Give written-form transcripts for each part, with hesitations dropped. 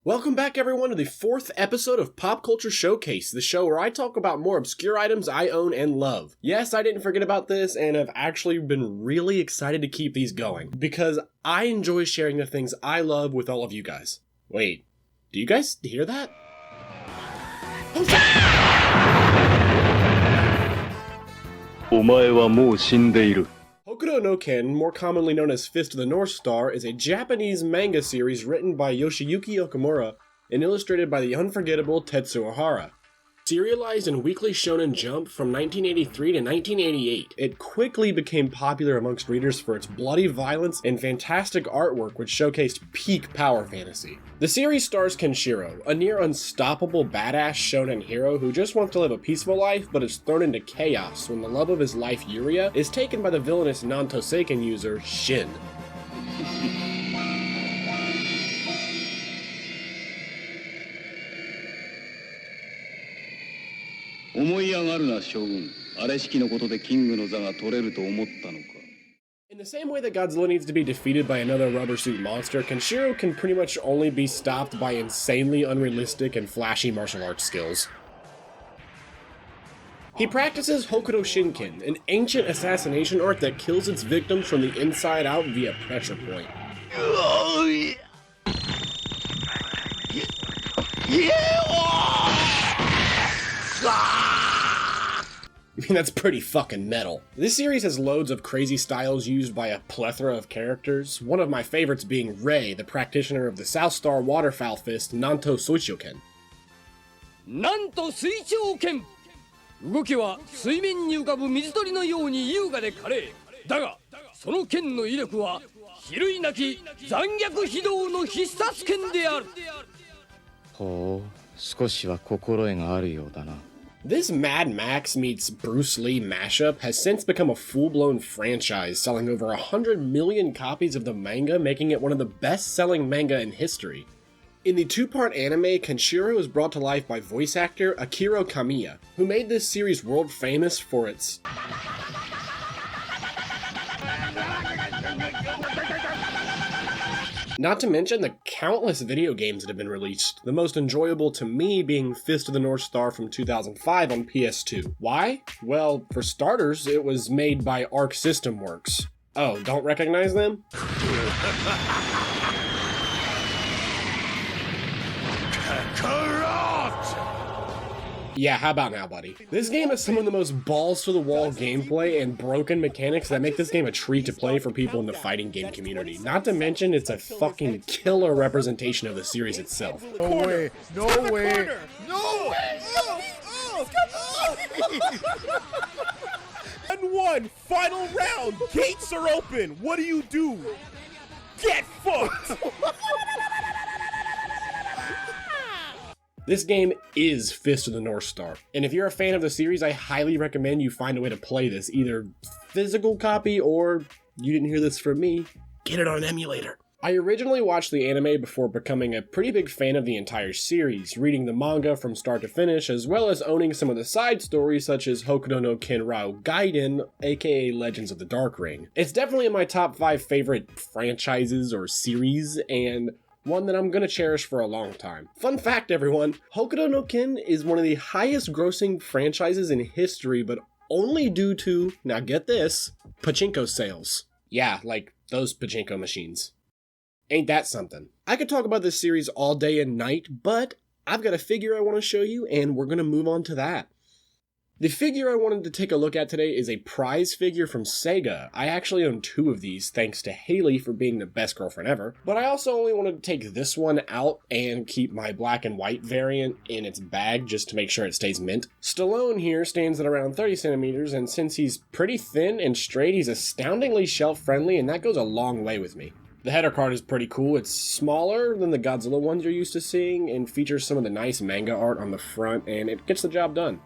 Welcome back everyone to the 4th episode of Pop Culture Showcase, the show where I talk about more obscure items I own and love. Yes, I didn't forget about this and have actually been really excited to keep these going, because I enjoy sharing the things I love with all of you guys. Wait, do you guys hear that? Hokuto No Ken, more commonly known as Fist of the North Star, is a Japanese manga series written by Yoshiyuki Okamura and illustrated by the unforgettable Tetsuo Hara. Serialized in Weekly Shonen Jump from 1983 to 1988, it quickly became popular amongst readers for its bloody violence and fantastic artwork which showcased peak power fantasy. The series stars Kenshiro, a near unstoppable badass shonen hero who just wants to live a peaceful life but is thrown into chaos when the love of his life, Yuria, is taken by the villainous Nanto Seiken user, Shin. In the same way that Godzilla needs to be defeated by another rubber suit monster, Kenshiro can pretty much only be stopped by insanely unrealistic and flashy martial arts skills. He practices Hokuto Shinken, an ancient assassination art that kills its victims from the inside out via pressure point. I mean, that's pretty fucking metal. This series has loads of crazy styles used by a plethora of characters, one of my favorites being Rei, the practitioner of the South Star Waterfowl Fist, Nanto Suichoken. Nanto Suichoken! 動きは水面に浮かぶ水鳥のように優雅で華麗。だが、その剣の威力は比類なき残虐非道の必殺剣である。ほう、少しは心得があるようだな。This Mad Max meets Bruce Lee mashup has since become a full-blown franchise, selling over 100 million copies of the manga, making it one of the best-selling manga in history. In the 2-part anime, Kenshiro is brought to life by voice actor Akira Kamiya, who made this series world famous for its not to mention the countless video games that have been released, the most enjoyable to me being Fist of the North Star from 2005 on PS2. Why? Well, for starters, it was made by Arc System Works. Oh, don't recognize them? Yeah, how about now, buddy? This game has some of the most balls-to-the-wall gameplay and broken mechanics that make this game a treat to play for people in the fighting game community. Not to mention, it's a fucking killer representation of the series itself. No way! No way! No way! And one final round. Gates are open. What do? Get fucked! This game is Fist of the North Star, and if you're a fan of the series, I highly recommend you find a way to play this, either physical copy or, you didn't hear this from me, get it on an emulator. I originally watched the anime before becoming a pretty big fan of the entire series, reading the manga from start to finish, as well as owning some of the side stories such as Hokuto no Ken Rao Gaiden, aka Legends of the Dark Ring. It's definitely in my top 5 favorite franchises or series, and one that I'm gonna cherish for a long time. Fun fact, everyone, Hokuto no Ken is one of the highest grossing franchises in history, but only due to, now get this, pachinko sales. Yeah, like those pachinko machines. Ain't that something? I could talk about this series all day and night, but I've got a figure I want to show you, and we're gonna move on to that. The figure I wanted to take a look at today is a prize figure from SEGA. I actually own 2 of these thanks to Haley for being the best girlfriend ever, but I also only wanted to take this one out and keep my black and white variant in its bag just to make sure it stays mint. Stallone here stands at around 30 centimeters, and since he's pretty thin and straight, he's astoundingly shelf friendly, and that goes a long way with me. The header card is pretty cool. It's smaller than the Godzilla ones you're used to seeing and features some of the nice manga art on the front, and it gets the job done.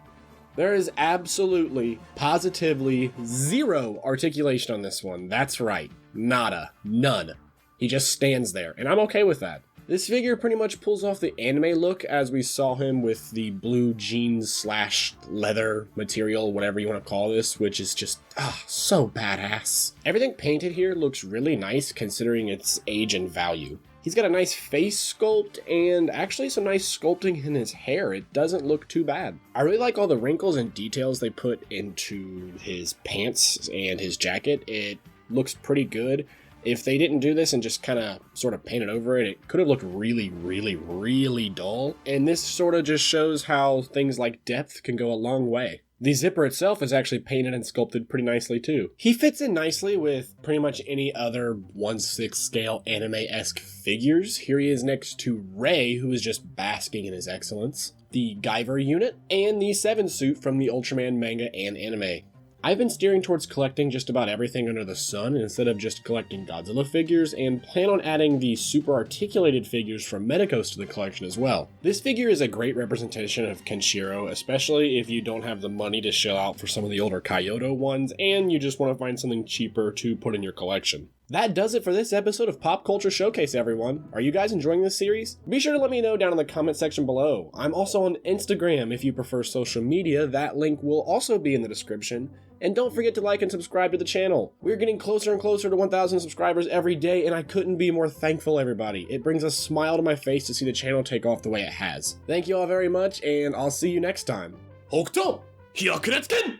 There is absolutely, positively, zero articulation on this one. That's right. Nada. None. He just stands there, and I'm okay with that. This figure pretty much pulls off the anime look as we saw him with the blue jeans / leather material, whatever you want to call this, which is just, so badass. Everything painted here looks really nice considering its age and value. He's got a nice face sculpt and actually some nice sculpting in his hair. It doesn't look too bad. I really like all the wrinkles and details they put into his pants and his jacket. It looks pretty good. If they didn't do this and just kind of sort of painted over it, it could have looked really, really, really dull. And this sort of just shows how things like depth can go a long way. The zipper itself is actually painted and sculpted pretty nicely too. He fits in nicely with pretty much any other 1/6 scale anime-esque figures. Here he is next to Rei, who is just basking in his excellence, the Guyver unit, and the 7 suit from the Ultraman manga and anime. I've been steering towards collecting just about everything under the sun instead of just collecting Godzilla figures, and plan on adding the super articulated figures from Medicos to the collection as well. This figure is a great representation of Kenshiro, especially if you don't have the money to shell out for some of the older Kyoto ones and you just want to find something cheaper to put in your collection. That does it for this episode of Pop Culture Showcase, everyone. Are you guys enjoying this series? Be sure to let me know down in the comment section below. I'm also on Instagram if you prefer social media. That link will also be in the description. And don't forget to like and subscribe to the channel. We're getting closer and closer to 1,000 subscribers every day, and I couldn't be more thankful, everybody. It brings a smile to my face to see the channel take off the way it has. Thank you all very much, and I'll see you next time. Hokuto No Ken!